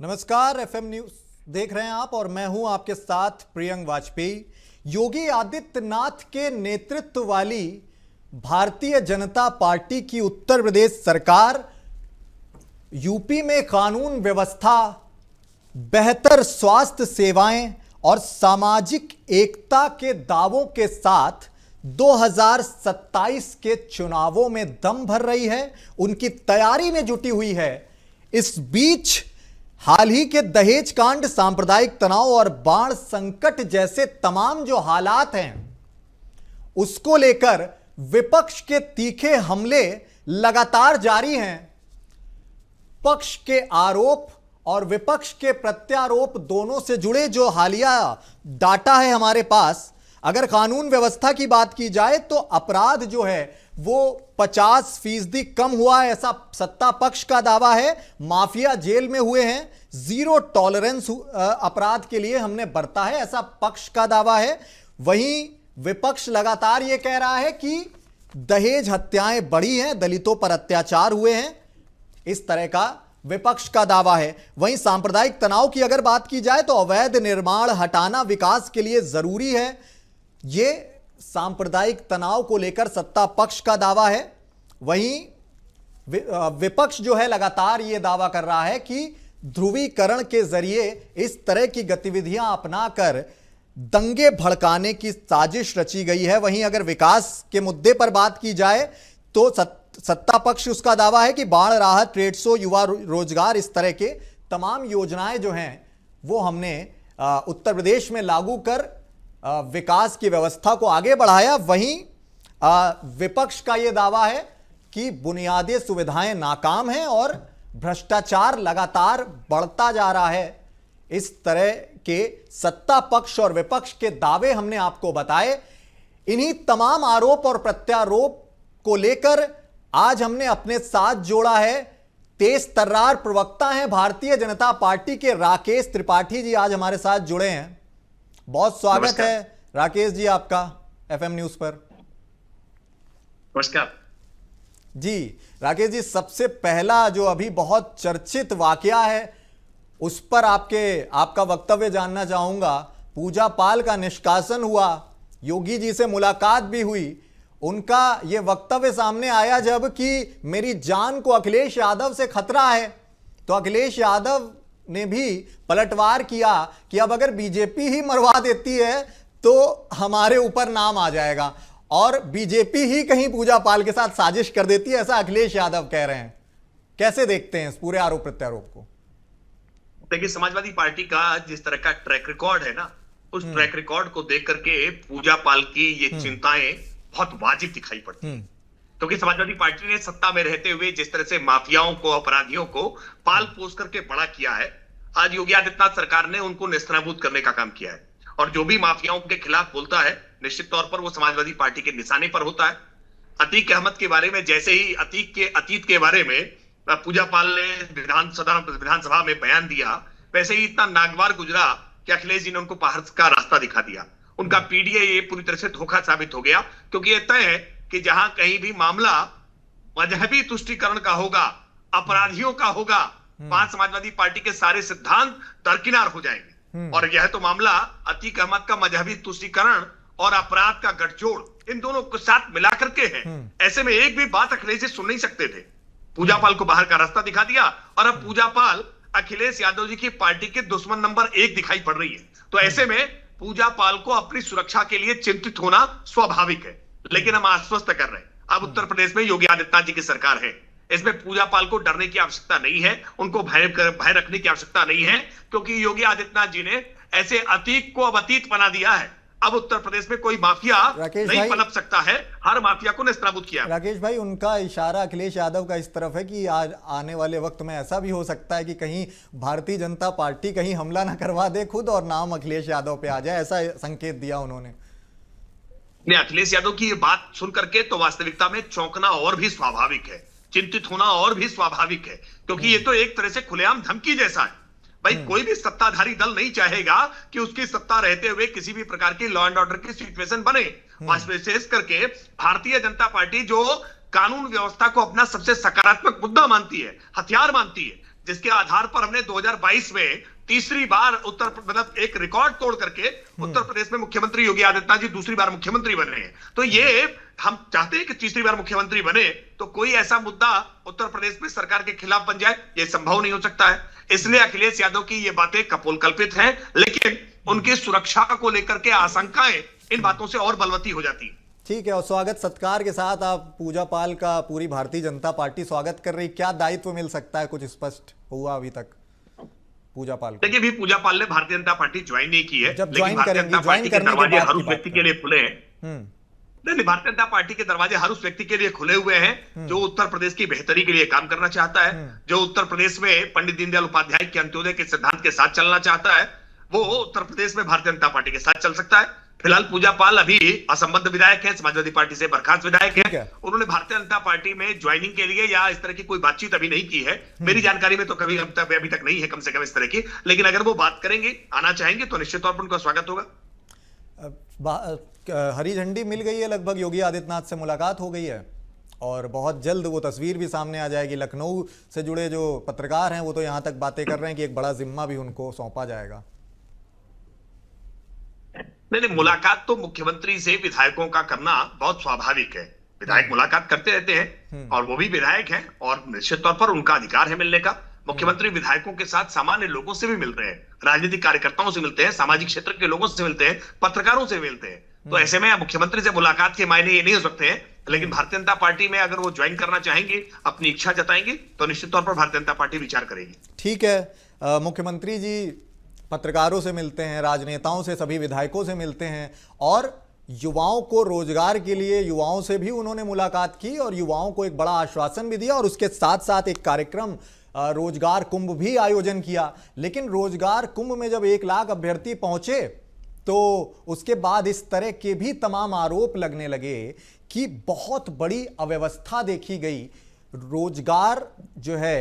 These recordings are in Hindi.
नमस्कार, एफएम न्यूज देख रहे हैं आप और मैं हूं आपके साथ प्रियंक वाजपेयी। योगी आदित्यनाथ के नेतृत्व वाली भारतीय जनता पार्टी की उत्तर प्रदेश सरकार यूपी में कानून व्यवस्था, बेहतर स्वास्थ्य सेवाएं और सामाजिक एकता के दावों के साथ 2027 के चुनावों में दम भर रही है, उनकी तैयारी में जुटी हुई है। इस बीच हाल ही के दहेज कांड, सांप्रदायिक तनाव और बाढ़ संकट जैसे तमाम जो हालात हैं, उसको लेकर विपक्ष के तीखे हमले लगातार जारी हैं। पक्ष के आरोप और विपक्ष के प्रत्यारोप दोनों से जुड़े जो हालिया डाटा है हमारे पास, अगर कानून व्यवस्था की बात की जाए तो अपराध जो है वो 50% कम हुआ है, ऐसा सत्ता पक्ष का दावा है। माफिया जेल में हुए हैं, जीरो टॉलरेंस अपराध के लिए हमने बरता है, ऐसा पक्ष का दावा है। वहीं विपक्ष लगातार यह कह रहा है कि दहेज हत्याएं बढ़ी हैं, दलितों पर अत्याचार हुए हैं, इस तरह का विपक्ष का दावा है। वहीं सांप्रदायिक तनाव की अगर बात की जाए तो अवैध निर्माण हटाना विकास के लिए जरूरी है, यह सांप्रदायिक तनाव को लेकर सत्ता पक्ष का दावा है। वहीं विपक्ष जो है लगातार यह दावा कर रहा है कि ध्रुवीकरण के जरिए इस तरह की गतिविधियां अपनाकर दंगे भड़काने की साजिश रची गई है। वहीं अगर विकास के मुद्दे पर बात की जाए तो सत्ता पक्ष उसका दावा है कि बाढ़ राहत, ट्रेड शो, युवा रोजगार, इस तरह के तमाम योजनाएं जो हैं वो हमने उत्तर प्रदेश में लागू कर विकास की व्यवस्था को आगे बढ़ाया। वहीं विपक्ष का यह दावा है कि बुनियादी सुविधाएं नाकाम हैं और भ्रष्टाचार लगातार बढ़ता जा रहा है। इस तरह के सत्ता पक्ष और विपक्ष के दावे हमने आपको बताए। इन्हीं तमाम आरोप और प्रत्यारोप को लेकर आज हमने अपने साथ जोड़ा है तेज तर्रार प्रवक्ता हैं भारतीय जनता पार्टी के राकेश त्रिपाठी जी, आज हमारे साथ जुड़े हैं। बहुत स्वागत है राकेश जी आपका एफएम न्यूज पर। नमस्कार जी। राकेश जी, सबसे पहला जो अभी बहुत चर्चित वाकया है उस पर आपका वक्तव्य जानना चाहूंगा। पूजा पाल का निष्कासन हुआ, योगी जी से मुलाकात भी हुई, उनका यह वक्तव्य सामने आया जब कि मेरी जान को अखिलेश यादव से खतरा है, तो अखिलेश यादव ने भी पलटवार किया कि अब अगर बीजेपी ही मरवा देती है तो हमारे ऊपर नाम आ जाएगा और बीजेपी ही कहीं पूजा पाल के साथ साजिश कर देती है, ऐसा अखिलेश यादव कह रहे हैं। कैसे देखते हैं इस पूरे आरोप प्रत्यारोप को? देखिए, समाजवादी पार्टी का जिस तरह का ट्रैक रिकॉर्ड है ना, उस ट्रैक रिकॉर्ड को देख करके पूजा पाल की ये चिंताएं बहुत वाजिब दिखाई पड़ती है। क्योंकि समाजवादी पार्टी ने सत्ता में रहते हुए जिस तरह से माफियाओं को, अपराधियों को पाल पोस करके बड़ा किया है, आज योगी आदित्यनाथ सरकार ने उनको नेस्तनाबूद करने का काम किया है। और जो भी माफियाओं के खिलाफ बोलता है निश्चित तौर पर वो समाजवादी पार्टी के निशाने पर होता है। अतीक अहमद के बारे में जैसे ही अतीत के बारे में पूजा पाल ने विधानसभा में बयान दिया, वैसे ही इतना नागवार गुजरा कि अखिलेश जी ने उनको बाहर का रास्ता दिखा दिया। उनका पीडीए ये पूरी तरह से धोखा साबित हो गया, क्योंकि ये तय है कि जहां कहीं भी मामला मजहबी तुष्टीकरण का होगा, अपराधियों का होगा, 5 समाजवादी पार्टी के सारे सिद्धांत दरकिनार हो जाएंगे। और यह तो मामला अतीक अहमद का मजहबी तुष्टीकरण और अपराध का गठजोड़, इन दोनों को साथ मिलाकर के है। ऐसे में एक भी बात अखिलेश जी सुन नहीं सकते थे। पूजा पाल को बाहर का रास्ता दिखा दिया और अब पूजा पाल अखिलेश यादव जी की पार्टी के दुश्मन नंबर 1 दिखाई पड़ रही है। तो ऐसे में पूजा पाल को अपनी सुरक्षा के लिए चिंतित होना स्वाभाविक है। लेकिन हम आश्वस्त कर रहे हैं, अब उत्तर प्रदेश में योगी आदित्यनाथ जी की सरकार है, इसमें पूजा पाल को डरने की आवश्यकता नहीं है, उनको भय रखने की आवश्यकता नहीं है, क्योंकि योगी आदित्यनाथ जी ने ऐसे अतीत को अब अतीत बना दिया है। अब उत्तर प्रदेश में कोई माफिया नहीं पनप सकता है, हर माफिया को नेस्तनाबूद किया। राकेश भाई, उनका इशारा अखिलेश यादव का इस तरफ है कि आज आने वाले वक्त में ऐसा भी हो सकता है कि कहीं भारतीय जनता पार्टी कहीं हमला ना करवा दे खुद और नाम अखिलेश यादव पे आ जाए, ऐसा संकेत दिया उन्होंने। अखिलेश यादव की ये बात सुन करके तो वास्तविकता में चौंकना और भी स्वाभाविक है, चिंतित होना और भी स्वाभाविक है, क्योंकि ये तो एक तरह से खुलेआम धमकी जैसा है। भाई, कोई भी सत्ताधारी दल नहीं चाहेगा कि उसकी सत्ता रहते हुए किसी भी प्रकार की लॉ एंड ऑर्डर की सिचुएशन बने। विशेष करके भारतीय जनता पार्टी जो कानून व्यवस्था को अपना सबसे सकारात्मक मुद्दा मानती है, हथियार मानती है, जिसके आधार पर हमने 2022 में तीसरी बार मतलब एक रिकॉर्ड तोड़ करके उत्तर प्रदेश में मुख्यमंत्री योगी आदित्यनाथ जी दूसरी बार मुख्यमंत्री बने हैं। तो ये हम चाहते हैं कि तीसरी बार मुख्यमंत्री बने तो कोई ऐसा मुद्दा उत्तर प्रदेश में सरकार के खिलाफ बन जाए, ये संभव नहीं हो सकता है। इसलिए अखिलेश यादव की ये बातें कपोलकल्पित हैं, लेकिन उनकी सुरक्षा को लेकर के आशंकाएं इन बातों से और बलवती हो जाती है। ठीक है, और स्वागत सत्कार के साथ आप पूजा पाल का पूरी भारतीय जनता पार्टी स्वागत कर रही, क्या दायित्व मिल सकता है, कुछ स्पष्ट हुआ अभी तक पूजा पाल को? देखिए, भी पूजा पाल ने भारतीय जनता पार्टी ज्वाइन नहीं की है, जब लेकिन भारतीय जनता पार्टी के दरवाजे हर उस व्यक्ति के लिए खुले हैं। नहीं, भारतीय जनता पार्टी के दरवाजे हर उस व्यक्ति के लिए खुले हुए हैं जो उत्तर प्रदेश की बेहतरी के लिए काम करना चाहता है, जो उत्तर प्रदेश में पंडित दीनदयाल उपाध्याय के अंत्योदय के सिद्धांत के साथ चलना चाहता है, वो उत्तर प्रदेश में भारतीय जनता पार्टी के साथ चल सकता है। फिलहाल पूजा पाल अभी असंबद्ध विधायक है, समाजवादी पार्टी से बर्खास्त विधायक है। उन्होंने भारतीय जनता पार्टी में ज्वाइनिंग के लिए या इस तरह की कोई बातचीत अभी नहीं की है, मेरी जानकारी में तो कभी अभी तक नहीं है, कम से कम इस तरह की। लेकिन अगर वो बात करेंगे, आना चाहेंगे, तो निश्चित तौर पर उनका स्वागत होगा। हरी झंडी मिल गई है लगभग, योगी आदित्यनाथ से मुलाकात हो गई है और बहुत जल्द वो तस्वीर भी सामने आ जाएगी। लखनऊ से जुड़े जो पत्रकार हैं वो तो यहां तक बातें कर रहे हैं कि एक बड़ा जिम्मा भी उनको सौंपा जाएगा। नहीं, मुलाकात तो मुख्यमंत्री से विधायकों का करना बहुत स्वाभाविक है। विधायक मुलाकात करते रहते हैं और वो भी विधायक हैं और निश्चित तौर पर उनका अधिकार है मिलने का। मुख्यमंत्री विधायकों के साथ सामान्य लोगों से भी मिल रहे हैं, राजनीतिक कार्यकर्ताओं से मिलते हैं, सामाजिक क्षेत्र के लोगों से मिलते हैं, पत्रकारों से मिलते हैं। तो ऐसे में मुख्यमंत्री से मुलाकात के मायने ये नहीं हो सकते हैं, लेकिन भारतीय जनता पार्टी में अगर वो ज्वाइन करना चाहेंगे, अपनी इच्छा जताएंगे, तो निश्चित तौर पर भारतीय जनता पार्टी विचार करेगी। ठीक है, मुख्यमंत्री जी पत्रकारों से मिलते हैं, राजनेताओं से, सभी विधायकों से मिलते हैं और युवाओं को रोजगार के लिए युवाओं से भी उन्होंने मुलाकात की और युवाओं को एक बड़ा आश्वासन भी दिया और उसके साथ साथ एक कार्यक्रम रोजगार कुंभ भी आयोजन किया। लेकिन रोजगार कुंभ में जब 1 लाख अभ्यर्थी पहुंचे तो उसके बाद इस तरह के भी तमाम आरोप लगने लगे कि बहुत बड़ी अव्यवस्था देखी गई। रोजगार जो है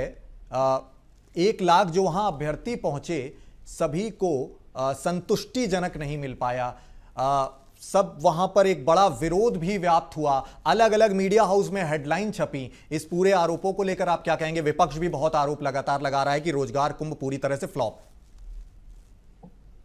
1 लाख जो वहां अभ्यर्थी पहुंचे सभी को संतुष्टिजनक नहीं मिल पाया। सब वहां पर एक बड़ा विरोध भी व्याप्त हुआ, अलग अलग मीडिया हाउस में हेडलाइन छपी। इस पूरे आरोपों को लेकर आप क्या कहेंगे? विपक्ष भी बहुत आरोप लगातार लगा रहा है कि रोजगार कुंभ पूरी तरह से फ्लॉप।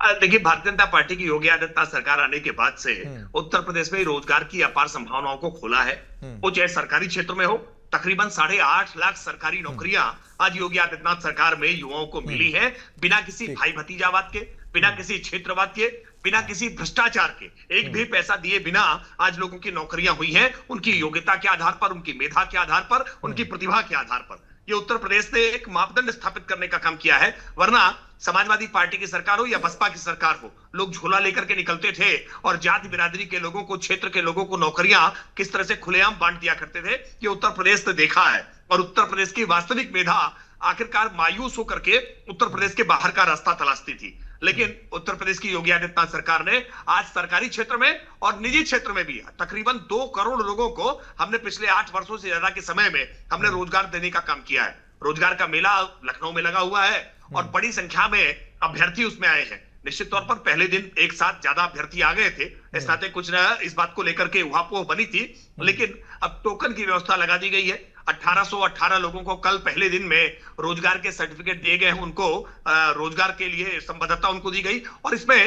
देखिए, भारतीय जनता पार्टी की योगी आदित्यनाथ सरकार आने के बाद से उत्तर प्रदेश में रोजगार की अपार संभावनाओं को खोला है। वो चाहे सरकारी क्षेत्र में हो, तकरीबन 8.5 लाख सरकारी नौकरियां आज योगी आदित्यनाथ सरकार में युवाओं को मिली है, बिना किसी भाई भतीजावाद के, बिना किसी क्षेत्रवाद के, बिना किसी भ्रष्टाचार के, एक भी पैसा दिए बिना आज लोगों की नौकरियां हुई हैं, उनकी योग्यता के आधार पर, उनकी मेधा के आधार पर, उनकी प्रतिभा के आधार पर। ये उत्तर प्रदेश ने एक मापदंड स्थापित करने का काम किया है। वरना समाजवादी पार्टी की सरकार हो या बसपा की सरकार हो, लोग झोला लेकर के निकलते थे और जाति बिरादरी के लोगों को, क्षेत्र के लोगों को नौकरियां किस तरह से खुलेआम बांट दिया करते थे, ये उत्तर प्रदेश ने देखा है। और उत्तर प्रदेश की वास्तविक मेधा आखिरकार मायूस होकर के उत्तर प्रदेश के बाहर का रास्ता तलाशती थी। लेकिन उत्तर प्रदेश की योगी आदित्यनाथ सरकार ने आज सरकारी क्षेत्र में और निजी क्षेत्र में भी तकरीबन 2 करोड़ लोगों को हमने पिछले 8 वर्षों से ज्यादा के समय में हमने रोजगार देने का काम किया है। रोजगार का मेला लखनऊ में लगा हुआ है और बड़ी संख्या में अभ्यर्थी उसमें आए हैं। निश्चित तौर पर पहले दिन एक साथ ज्यादा अभ्यर्थी आ गए थे, इस नाते कुछ न इस बात को लेकर के उहापोह बनी थी। लेकिन अब टोकन की व्यवस्था लगा दी गई है। 1818 लोगों को कल पहले दिन में रोजगार के सर्टिफिकेट दिए गए हैं, उनको रोजगार के लिए संबद्धता उनको दी गई और इसमें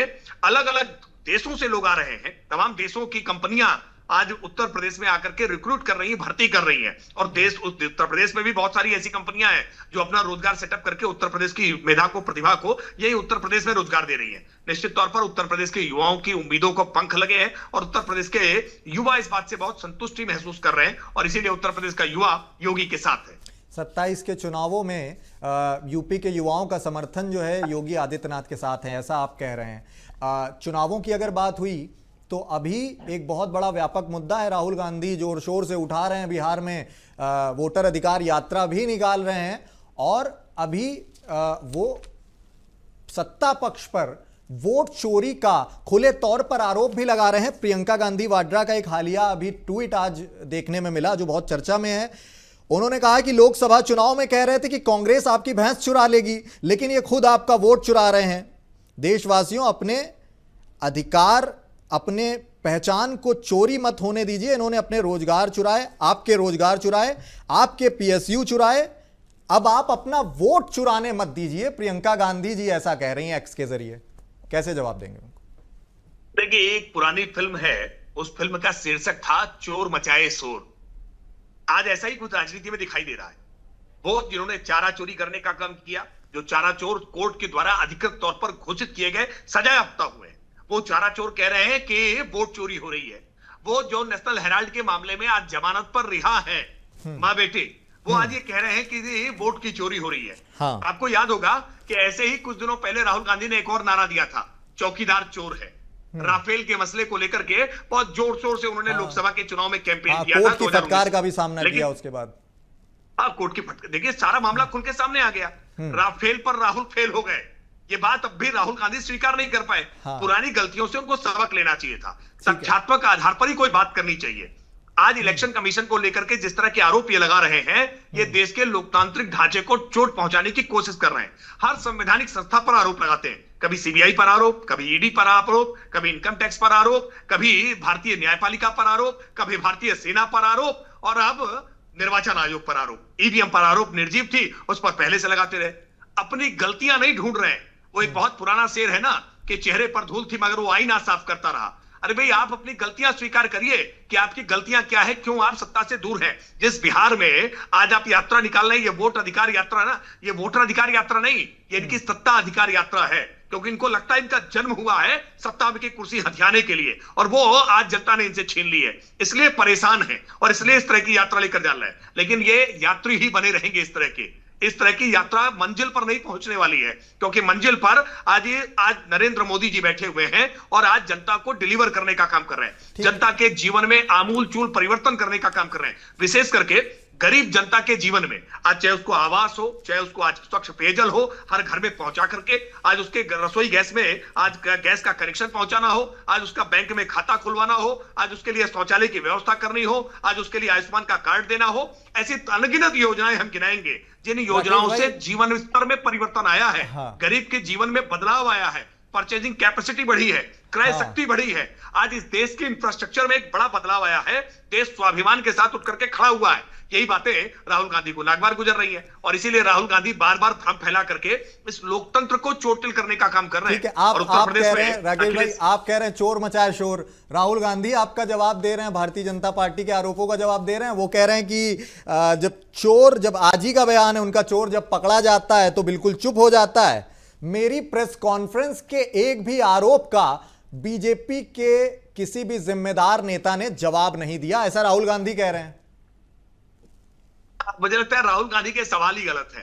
अलग अलग देशों से लोग आ रहे हैं। तमाम देशों की कंपनियां आज उत्तर प्रदेश में आकर के रिक्रूट कर रही हैं, भर्ती कर रही हैं और उत्तर प्रदेश में भी बहुत सारी ऐसी कंपनियां हैं जो अपना रोजगार सेटअप करके उत्तर प्रदेश की मेधा को, प्रतिभा को यही उत्तर प्रदेश में रोजगार दे रही है। निश्चित तौर पर उत्तर प्रदेश के युवाओं की उम्मीदों को पंख लगे हैं और उत्तर प्रदेश के युवा इस बात से बहुत संतुष्टि महसूस कर रहे हैं और इसीलिए उत्तर प्रदेश का युवा योगी के साथ है। 27 के चुनावों में यूपी के युवाओं का समर्थन जो है योगी आदित्यनाथ के साथ है, ऐसा आप कह रहे हैं। चुनावों की अगर बात हुई तो अभी एक बहुत बड़ा व्यापक मुद्दा है, राहुल गांधी जोर शोर से उठा रहे हैं, बिहार में वोटर अधिकार यात्रा भी निकाल रहे हैं और अभी वो सत्ता पक्ष पर वोट चोरी का खुले तौर पर आरोप भी लगा रहे हैं। प्रियंका गांधी वाड्रा का एक हालिया अभी ट्वीट आज देखने में मिला जो बहुत चर्चा में है। उन्होंने कहा कि लोकसभा चुनाव में कह रहे थे कि कांग्रेस आपकी भैंस चुरा लेगी, लेकिन ये खुद आपका वोट चुरा रहे हैं। देशवासियों, अपने अधिकार, अपने पहचान को चोरी मत होने दीजिए। इन्होंने अपने रोजगार चुराए, आपके रोजगार चुराए, आपके पीएसयू चुराए, अब आप अपना वोट चुराने मत दीजिए, प्रियंका गांधी जी ऐसा कह रही हैं एक्स के जरिए, कैसे जवाब देंगे उनको? देखिए, एक पुरानी फिल्म है, उस फिल्म का शीर्षक था चोर मचाए शोर। आज ऐसा ही कुछ राजनीति में दिखाई दे रहा है। वो जिन्होंने चारा चोरी करने का काम किया, जो चारा चोर कोर्ट के द्वारा अधिकृत तौर पर घोषित किए गए, सजा याफ्ता हुए, वो चारा चोर कह रहे हैं कि वोट चोरी हो रही है। वो जो नेशनल हेराल्ड के मामले में आज जमानत पर रिहा है माँ बेटे, वो आज ये कह रहे हैं कि वोट की चोरी हो रही है। हाँ। आपको याद होगा कि ऐसे ही कुछ दिनों पहले राहुल गांधी ने एक और नारा दिया था, चौकीदार चोर है। राफेल के मसले को लेकर के बहुत जोर शोर से उन्होंने लोकसभा के चुनाव में कैंपेन किया था। कोर्ट की फटकार का भी सामना किया उसके बाद। हाँ, कोर्ट की फटकार, देखिए सारा मामला खुल के सामने आ गया। राफेल पर राहुल फेल हो गए, ये बात अब भी राहुल गांधी स्वीकार नहीं कर पाए। पुरानी गलतियों से उनको सबक लेना चाहिए था, तथ्यात्मक आधार पर ही कोई बात करनी चाहिए। आज इलेक्शन कमीशन को लेकर के जिस तरह के आरोप ये लगा रहे हैं, ये देश के लोकतांत्रिक ढांचे को चोट पहुंचाने की कोशिश कर रहे हैं। हर संवैधानिक संस्था पर आरोप लगाते हैं, कभी सीबीआई पर आरोप, कभी ईडी पर आरोप, कभी इनकम टैक्स पर आरोप, कभी भारतीय न्यायपालिका पर आरोप, कभी भारतीय सेना पर आरोप, और अब निर्वाचन आयोग पर आरोप। ईवीएम पर आरोप निर्जीव थी, उस पर पहले से लगाते रहे। अपनी गलतियां नहीं ढूंढ रहे हैं। वो एक बहुत पुराना शेर है ना कि चेहरे पर धूल थी मगर वो आईना साफ करता रहा। अरे भाई, आप अपनी गलतियां स्वीकार करिए कि आपकी गलतियां क्या है, क्यों आप सत्ता से दूर हैं। जिस बिहार में आज आप यात्रा निकाल रहे हैं, ये वोट अधिकार यात्रा ना, ये वोटर अधिकार यात्रा नहीं, ये इनकी सत्ता अधिकार यात्रा है। क्योंकि इनको लगता है इनका जन्म हुआ है सत्ता की कुर्सी हथियाने के लिए, और वो आज जनता ने इनसे छीन ली है, इसलिए परेशान है और इसलिए इस तरह की यात्रा लेकर जा रहे हैं। लेकिन ये यात्री ही बने रहेंगे इस तरह की यात्रा मंजिल पर नहीं पहुंचने वाली है, क्योंकि मंजिल पर आज नरेंद्र मोदी जी बैठे हुए हैं और आज जनता को डिलीवर करने का काम कर रहे हैं, जनता के जीवन में आमूल चूल परिवर्तन करने का काम कर रहे हैं। विशेष करके गरीब जनता के जीवन में आज, चाहे उसको आवास हो, चाहे उसको आज स्वच्छ पेयजल हो, हर घर में पहुंचा करके आज उसके रसोई गैस में आज गैस का कनेक्शन पहुंचाना हो, आज उसका बैंक में खाता खुलवाना हो, आज उसके लिए शौचालय की व्यवस्था करनी हो, आज उसके लिए आयुष्मान का कार्ड देना हो, ऐसी अनगिनत योजनाएं हम गिनाएंगे जिन योजनाओं से जीवन स्तर में परिवर्तन आया है। हाँ। गरीब के जीवन में बदलाव आया है, परचेजिंग कैपेसिटी बढ़ी है, क्रय शक्ति बढ़ी है। आज इस देश के इंफ्रास्ट्रक्चर में एक बड़ा बदलाव आया है, देश स्वाभिमान के साथ उठ करके खड़ा हुआ है। यही बातें राहुल गांधी को नागवार गुजर रही है और इसीलिए राहुल गांधी बार बार भ्रम फैला करके इस लोकतंत्र को चोटिल करने का काम कर रहे हैं। आप कह रहे हैं राकेश भाई, आप कह रहे हैं चोर मचाए शोर, राहुल गांधी आपका जवाब दे रहे हैं, भारतीय जनता पार्टी के आरोपों का जवाब दे रहे हैं। वो कह रहे हैं कि जब आज ही का बयान है उनका, चोर जब पकड़ा जाता है तो बिल्कुल चुप हो जाता है। मेरी प्रेस कॉन्फ्रेंस के एक भी आरोप का बीजेपी के किसी भी जिम्मेदार नेता ने जवाब नहीं दिया, ऐसा राहुल गांधी कह रहे हैं। मुझे लगता है राहुल गांधी के सवाल ही गलत है।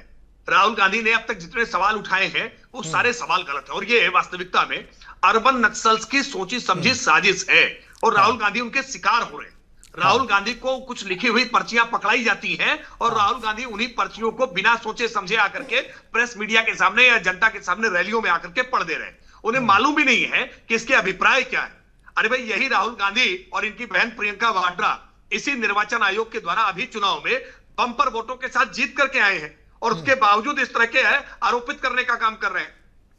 राहुल गांधी ने अब तक जितने सवाल उठाए हैं वो सारे सवाल गलत है, और ये वास्तविकता में अर्बन नक्सल्स की सोची समझी साजिश है और राहुल गांधी उनके शिकार हो रहे हैं। राहुल गांधी को कुछ लिखी हुई पर्चियां पकड़ाई जाती हैं और राहुल गांधी उन्हीं पर्चियों को बिना सोचे समझे आकर के प्रेस मीडिया के सामने या जनता के सामने रैलियों में आकर के पढ़ दे रहे हैं। उन्हें मालूम भी नहीं है कि इसके अभिप्राय क्या है। अरे भाई, यही राहुल गांधी और इनकी बहन प्रियंका वाड्रा इसी निर्वाचन आयोग के द्वारा अभी चुनाव में बंपर वोटों के साथ जीत करके आए हैं और उसके बावजूद इस तरह के आरोपित करने का काम कर रहे हैं।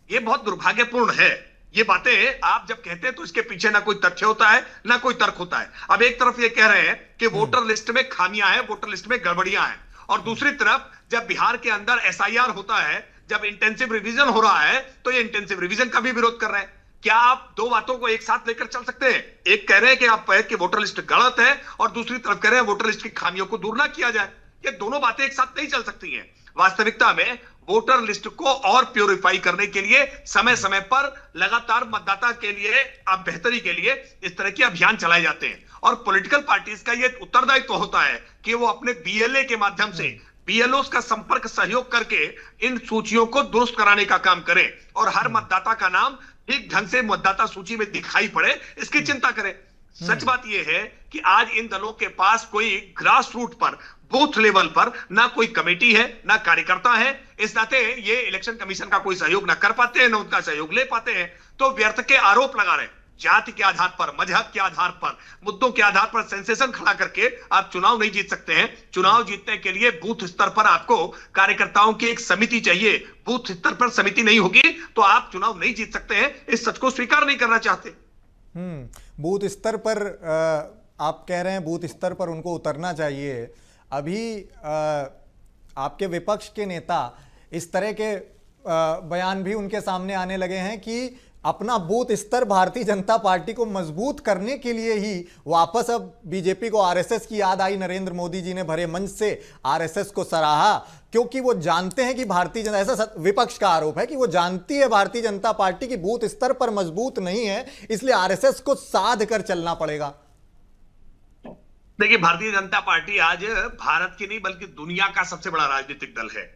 ये बहुत दुर्भाग्यपूर्ण है। ये बातें आप जब कहते हैं तो इसके पीछे ना कोई तथ्य होता है ना कोई तर्क होता है। अब एक तरफ ये कह रहे हैं कि वोटर लिस्ट में खामियां हैं, वोटर लिस्ट में गड़बड़ियां हैं, और दूसरी तरफ जब बिहार के अंदर एसआईआर होता है, जब इंटेंसिव रिवीजन हो रहा है, तो ये इंटेंसिव रिवीजन का भी विरोध कर रहे हैं। क्या आप दो बातों को एक साथ लेकर चल सकते हैं? एक कह रहे हैं कि आप वोटर लिस्ट गलत है और दूसरी तरफ कह रहे हैं वोटर लिस्ट की खामियों को दूर ना किया जाए। ये दोनों बातें एक साथ नहीं चल सकती हैं। वास्तविकता में वोटर लिस्ट को और प्योरीफाई करने के लिए समय समय पर लगातार मतदाता के लिए आप बेहतरी के लिए इस तरह के अभियान चलाए जाते हैं, और पॉलिटिकल पार्टीज का ये उत्तरदायित्व होता है कि वो अपने बीएलए के माध्यम से बीएलओस का संपर्क सहयोग करके इन सूचियों को दुरुस्त कराने का काम करें और हर मतदाता का नाम ठीक ढंग से मतदाता सूची में दिखाई पड़े, इसकी चिंता करें। सच बात यह है कि आज इन दलों के पास कोई ग्रास रूट पर, बूथ लेवल पर ना कोई कमेटी है ना कार्यकर्ता है। इस नाते ये इलेक्शन कमीशन का कोई सहयोग ना कर पाते हैं, ना उनका सहयोग ले पाते हैं, तो व्यर्थ के आरोप लगा रहे हैं। जाति के आधार पर, मजहब के आधार पर, मुद्दों के आधार पर सेंसेशन खड़ा करके आप चुनाव नहीं जीत सकते हैं। चुनाव जीतने के लिए बूथ स्तर पर आपको कार्यकर्ताओं की एक समिति चाहिए। बूथ स्तर पर समिति नहीं होगी तो आप चुनाव नहीं जीत सकते हैं। इस सच को स्वीकार नहीं करना चाहते। बूथ स्तर पर आप कह रहे हैं, बूथ स्तर पर उनको उतरना चाहिए। अभी आपके विपक्ष के नेता इस तरह के बयान भी उनके सामने आने लगे हैं कि अपना बूथ स्तर भारतीय जनता पार्टी को मजबूत करने के लिए ही वापस अब बीजेपी को आरएसएस की याद आई। नरेंद्र मोदी जी ने भरे मंच से आरएसएस को सराहा, क्योंकि वो जानते हैं कि भारतीय जनता, ऐसा विपक्ष का आरोप है कि वो जानती है भारतीय जनता पार्टी की बूथ स्तर पर मजबूत नहीं है, इसलिए आरएसएस को साध कर चलना पड़ेगा। देखिए, भारतीय जनता पार्टी आज भारत की नहीं बल्कि दुनिया का सबसे बड़ा राजनीतिक दल है।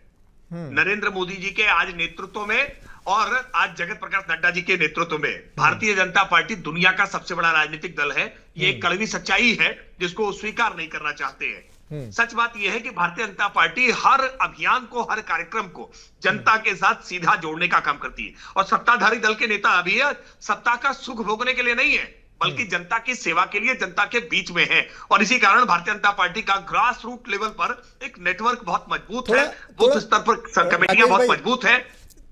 नरेंद्र मोदी जी के आज नेतृत्व में और आज जगत प्रकाश नड्डा जी के नेतृत्व में भारतीय जनता पार्टी दुनिया का सबसे बड़ा राजनीतिक दल है। ये एक कड़वी सच्चाई है जिसको वो स्वीकार नहीं करना चाहते हैं। सच बात यह है कि भारतीय जनता पार्टी हर अभियान को, हर कार्यक्रम को जनता के साथ सीधा जोड़ने का काम करती है। और सत्ताधारी दल के नेता अभी सत्ता का सुख भोगने के लिए नहीं है, बल्कि जनता की सेवा के लिए, जनता के बीच में है। और इसी कारण भारतीय जनता पार्टी का ग्रास रूट लेवल पर एक नेटवर्क बहुत मजबूत है, बूथ स्तर पर कमेटियां बहुत मजबूत है।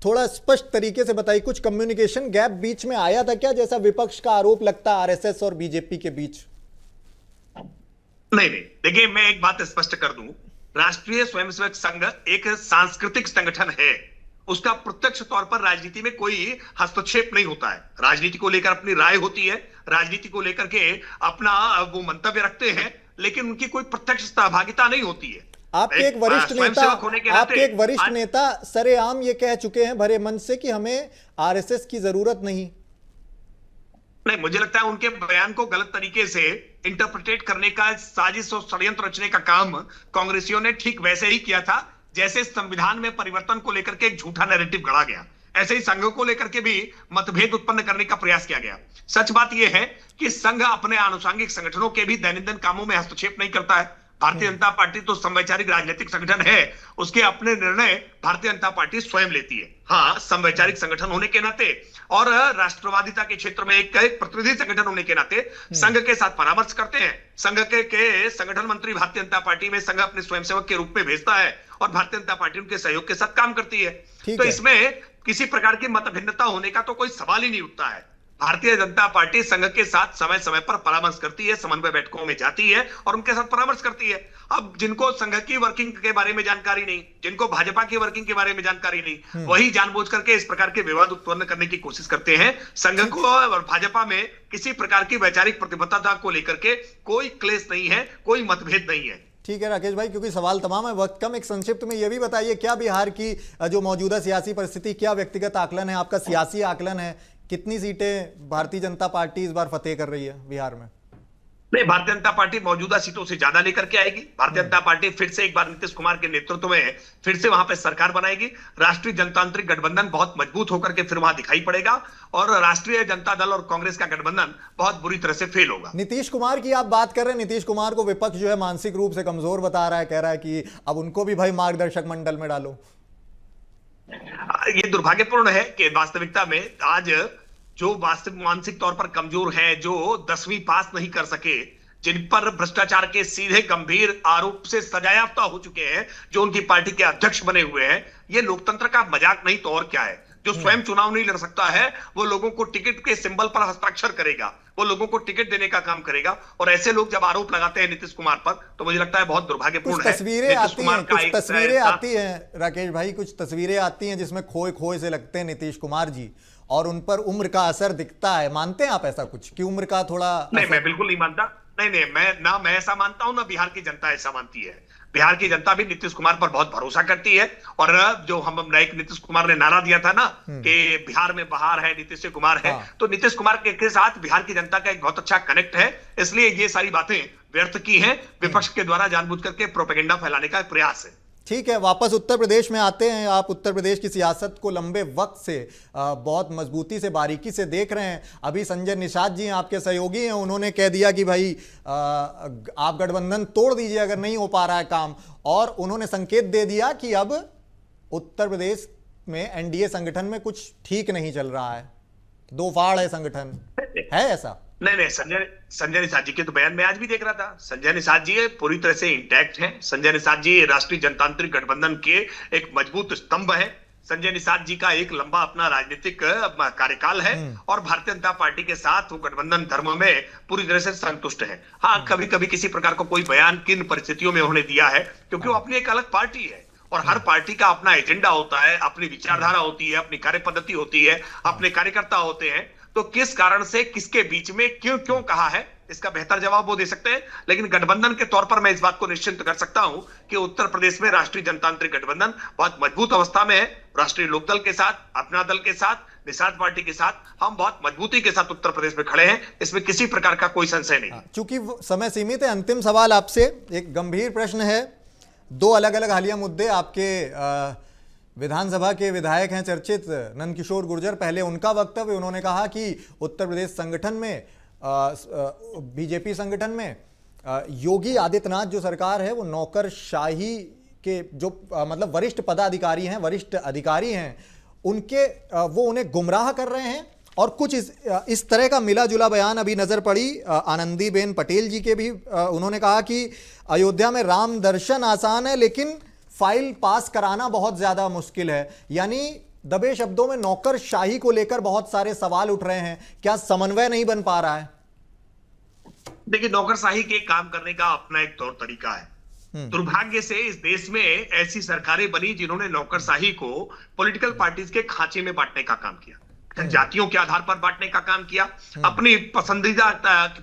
थोड़ा स्पष्ट तरीके से बताइए, कुछ कम्युनिकेशन गैप बीच में आया था क्या, जैसा विपक्ष का आरोप लगता है आरएसएस और बीजेपी के बीच? नहीं, देखिए, मैं एक बात स्पष्ट कर दूं, राष्ट्रीय स्वयंसेवक संघ एक सांस्कृतिक संगठन है। उसका प्रत्यक्ष तौर पर राजनीति में कोई हस्तक्षेप नहीं होता है। राजनीति को लेकर अपनी राय होती है, राजनीति को लेकर के अपना वो मंतव्य रखते हैं, लेकिन उनकी कोई प्रत्यक्ष सहभागिता नहीं होती है। आपके एक वरिष्ठ नेता सरेआम ये कह चुके हैं भरे मंच से कि हमें आरएसएस की जरूरत नहीं। मुझे लगता है उनके बयान को गलत तरीके से इंटरप्रिटेट करने का, साजिश और षड्यंत्र रचने का काम कांग्रेसियों ने ठीक वैसे ही किया था जैसे संविधान में परिवर्तन को लेकर के एक झूठा नैरेटिव गढ़ा गया। ऐसे ही संघ को लेकर के भी मतभेद उत्पन्न करने का प्रयास किया गया। सच बात यह है कि संघ अपने आनुषंगिक संगठनों के भी दैनंदिन कामों में हस्तक्षेप नहीं करता है। भारतीय जनता पार्टी तो संवैचारिक राजनीतिक संगठन है, उसके अपने निर्णय भारतीय जनता पार्टी स्वयं लेती है। हाँ, संवैचारिक संगठन होने के नाते और राष्ट्रवादिता के क्षेत्र में एक प्रतिनिधि संगठन होने के नाते संघ के साथ परामर्श करते हैं। संघ के संगठन मंत्री भारतीय जनता पार्टी में संघ अपने स्वयंसेवक के रूप में भेजता है और भारतीय जनता पार्टी उनके सहयोग के साथ काम करती है। तो इसमें किसी प्रकार की मतभिन्नता होने का तो कोई सवाल ही नहीं उठता है। भारतीय जनता पार्टी संघ के साथ समय समय पर परामर्श करती है, समन्वय बैठकों में जाती है और उनके साथ परामर्श करती है। अब जिनको संघ की वर्किंग के बारे में जानकारी नहीं, जिनको भाजपा की वर्किंग के बारे में जानकारी नहीं, वही जानबूझ करके इस प्रकार के विवाद उत्पन्न करने की कोशिश करते हैं। संघ को और भाजपा में किसी प्रकार की वैचारिक प्रतिबद्धता को लेकर के कोई क्लेश नहीं है, कोई मतभेद नहीं है। ठीक है राकेश भाई, क्योंकि सवाल तमाम है, वक्त कम, एक संक्षिप्त में यह भी बताइए, क्या बिहार की जो मौजूदा सियासी परिस्थिति, क्या व्यक्तिगत आकलन है, आपका सियासी आकलन है, कितनी सीटें भारतीय जनता पार्टी इस बार फतेह कर रही है बिहार में? नहीं, भारतीय जनता पार्टी मौजूदा सीटों से ज्यादा लेकर के आएगी। भारतीय जनता पार्टी फिर से एक बार नीतीश कुमार के नेतृत्व में फिर से वहां पे सरकार बनाएगी। राष्ट्रीय जनतांत्रिक गठबंधन बहुत मजबूत होकर के फिर वहां दिखाई पड़ेगा और राष्ट्रीय जनता दल और कांग्रेस का गठबंधन बहुत बुरी तरह से फेल होगा। नीतीश कुमार की आप बात कर रहे हैं, नीतीश कुमार को विपक्ष जो है मानसिक रूप से कमजोर बता रहा है, कह रहा है कि अब उनको भी भाई मार्गदर्शक मंडल में डालो। ये दुर्भाग्यपूर्ण है कि वास्तविकता में आज जो वास्तविक मानसिक तौर पर कमजोर हैं, जो 10वीं पास नहीं कर सके, जिन पर भ्रष्टाचार के सीधे गंभीर आरोप से सजायाफ्ता हो चुके हैं, जो उनकी पार्टी के अध्यक्ष बने हुए हैं, ये लोकतंत्र का मजाक नहीं तो और क्या है। जो स्वयं चुनाव नहीं लड़ सकता है, वो लोगों को टिकट के सिंबल पर हस्ताक्षर करेगा, वो लोगों को टिकट देने का काम करेगा। और ऐसे लोग जब आरोप लगाते हैं नीतीश कुमार पर, तो मुझे लगता है बहुत दुर्भाग्यपूर्ण है। तस्वीरें आती हैं राकेश भाई, कुछ तस्वीरें आती हैं जिसमें खोए खोए से लगते हैं नीतीश कुमार जी, और उन पर उम्र का असर दिखता है। मानते हैं आप ऐसा कुछ कि उम्र का थोड़ा? नहीं, मैं बिल्कुल नहीं मानता। नहीं, मैं ऐसा मानता हूं ना बिहार की जनता ऐसा मानती है। बिहार की जनता भी नीतीश कुमार पर बहुत भरोसा करती है। और जो हम नायक नीतीश कुमार ने नारा दिया था ना कि बिहार में बहार है, नीतीश कुमार है, तो नीतीश कुमार के साथ बिहार की जनता का एक बहुत अच्छा कनेक्ट है। इसलिए ये सारी बातें व्यर्थ की हैं, विपक्ष के द्वारा जानबूझ करके प्रोपेगेंडा फैलाने का प्रयास है। ठीक है, वापस उत्तर प्रदेश में आते हैं। आप उत्तर प्रदेश की सियासत को लंबे वक्त से बहुत मजबूती से, बारीकी से देख रहे हैं। अभी संजय निषाद जी आपके सहयोगी हैं, उन्होंने कह दिया कि भाई आप गठबंधन तोड़ दीजिए अगर नहीं हो पा रहा है काम, और उन्होंने संकेत दे दिया कि अब उत्तर प्रदेश में एनडीए संगठन में कुछ ठीक नहीं चल रहा है, दो फाड़ है संगठन, है ऐसा? नहीं, संजय निषाद जी के तो बयान में आज भी देख रहा था। संजय निषाद जी पूरी तरह से इंटैक्ट हैं। संजय निषाद जी राष्ट्रीय जनतांत्रिक गठबंधन के एक मजबूत स्तंभ है। संजय निषाद जी का एक लंबा अपना राजनीतिक कार्यकाल है और भारतीय जनता पार्टी के साथ वो गठबंधन धर्म में पूरी तरह से संतुष्ट है। हाँ, कभी कभी किसी प्रकार का कोई बयान किन परिस्थितियों में उन्होंने दिया है, क्योंकि वो अपनी एक अलग पार्टी है, और हर पार्टी का अपना एजेंडा होता है, अपनी विचारधारा होती है, अपनी कार्य पद्धति होती है, अपने कार्यकर्ता होते हैं। तो किस कारण से किसके बीच में क्यों क्यों कहा है, इसका बेहतर जवाब वो दे सकते हैं। लेकिन गठबंधन के तौर पर मैं इस बात को निश्चित कर सकता हूं कि उत्तर प्रदेश में राष्ट्रीय जनतांत्रिक गठबंधन बहुत मजबूत अवस्था में है। राष्ट्रीय लोकदल के साथ, अपना दल के साथ, निषाद पार्टी के साथ हम बहुत मजबूती के साथ उत्तर प्रदेश में खड़े हैं, इसमें किसी प्रकार का कोई संशय नहीं। चूंकि समय सीमित है, अंतिम सवाल आपसे, एक गंभीर प्रश्न है। दो अलग अलग हालिया मुद्दे, आपके विधानसभा के विधायक हैं चर्चित नंदकिशोर गुर्जर, पहले उनका वक्तव्य, उन्होंने कहा कि उत्तर प्रदेश संगठन में, बीजेपी संगठन में योगी आदित्यनाथ जो सरकार है वो नौकरशाही के जो मतलब वरिष्ठ पदाधिकारी हैं, वरिष्ठ अधिकारी हैं, उनके वो उन्हें गुमराह कर रहे हैं। और कुछ इस तरह का मिला जुला बयान अभी नजर पड़ी आनंदीबेन पटेल जी के भी। उन्होंने कहा कि अयोध्या में राम दर्शन आसान है लेकिन फाइल पास कराना बहुत ज्यादा मुश्किल है। यानी दबे शब्दों में नौकरशाही को लेकर बहुत सारे सवाल उठ रहे हैं, क्या समन्वय नहीं बन पा रहा है? देखिए, नौकरशाही के काम करने का अपना एक तौर तरीका है। दुर्भाग्य से इस देश में ऐसी सरकारें बनी जिन्होंने नौकरशाही को पॉलिटिकल पार्टीज के खांचे में बांटने का काम किया, जातियों के आधार पर बांटने का काम किया, अपनी पसंदीदा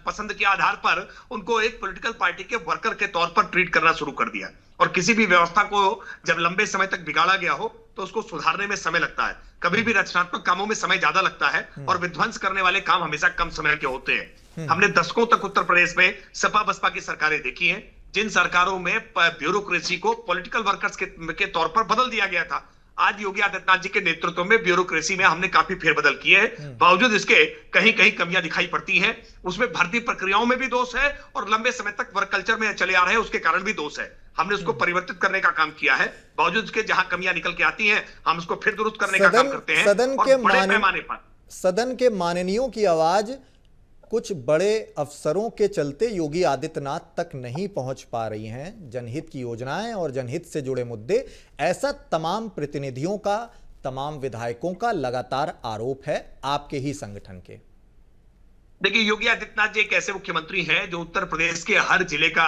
पसंद के आधार पर उनको एक पॉलिटिकल पार्टी के वर्कर के तौर पर ट्रीट करना शुरू कर दिया। और किसी भी व्यवस्था को जब लंबे समय तक बिगाड़ा गया हो तो उसको सुधारने में समय लगता है। कभी भी रचनात्मक कामों में समय ज्यादा लगता है और विध्वंस करने वाले काम हमेशा कम समय के होते हैं। हमने दशकों तक उत्तर प्रदेश में सपा बसपा की सरकारें देखी हैं, जिन सरकारों में ब्यूरोक्रेसी को पॉलिटिकल वर्कर्स के तौर पर बदल दिया गया था। आज योगी आदित्यनाथ जी के नेतृत्व में ब्यूरोक्रेसी में हमने काफी फेरबदल किए हैं, बावजूद इसके कहीं कहीं कमियां दिखाई पड़ती हैं। उसमें भर्ती प्रक्रियाओं में भी दोष है और लंबे समय तक वर्क कल्चर में चले आ रहे हैं उसके कारण भी दोष है। हमने उसको परिवर्तित करने का काम किया है, बावजूद इसके जहां कमियां निकल के आती हैं हम उसको फिर दुरुस्त करने का काम करते हैं। सदन के माननीयों की आवाज कुछ बड़े अफसरों के चलते योगी आदित्यनाथ तक नहीं पहुंच पा रही हैं। जनहित की योजनाएं और जनहित से जुड़े मुद्दे, ऐसा तमाम प्रतिनिधियों का, तमाम विधायकों का लगातार आरोप है आपके ही संगठन के। देखिए, योगी आदित्यनाथ जी एक ऐसे मुख्यमंत्री हैं जो उत्तर प्रदेश के हर जिले का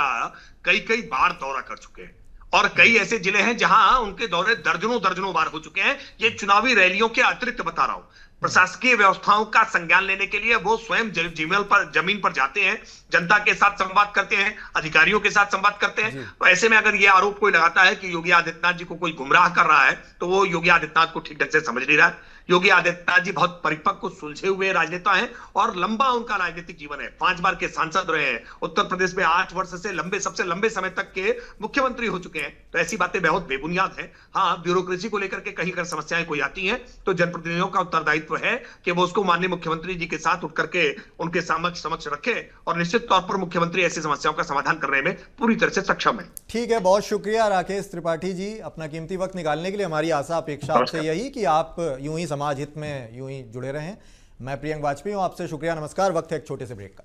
कई कई बार दौरा कर चुके हैं और कई ऐसे जिले हैं जहां उनके दौरे दर्जनों दर्जनों बार हो चुके हैं। ये चुनावी रैलियों के अतिरिक्त बता रहा हूं। प्रशासकीय व्यवस्थाओं का संज्ञान लेने के लिए वो स्वयं जमीन पर जाते हैं, जनता के साथ संवाद करते हैं, अधिकारियों के साथ संवाद करते हैं। तो ऐसे में अगर ये आरोप कोई लगाता है कि योगी आदित्यनाथ जी को कोई गुमराह कर रहा है तो वो योगी आदित्यनाथ को ठीक ढंग से समझ नहीं रहा है। योगी आदित्यनाथ जी बहुत परिपक्व, सुलझे हुए राजनेता हैं और लंबा उनका राजनीतिक जीवन है। 5 बार के सांसद रहे हैं, उत्तर प्रदेश में 8 वर्ष से सबसे लंबे समय तक के मुख्यमंत्री हो चुके हैं। तो ऐसी बातें बहुत बेबुनियाद हैं। हाँ, ब्यूरोक्रेसी को लेकर के कहीं समस्याएं कोई आती हैं तो जनप्रतिनिधियों का उत्तरदायित्व है कि वो उसको माननीय मुख्यमंत्री जी के साथ उठ करके उनके समक्ष रखे और निश्चित तौर पर मुख्यमंत्री ऐसी समस्याओं का समाधान करने में पूरी तरह से सक्षम है। ठीक है, बहुत शुक्रिया राकेश त्रिपाठी जी अपना कीमती वक्त निकालने के लिए। हमारी आशा अपेक्षा आपसे यही कि आप यूं ही समाज हित में यूं ही जुड़े रहें। मैं प्रियंक वाजपेयी हूं, आपसे शुक्रिया, नमस्कार। वक्त है एक छोटे से ब्रेक का।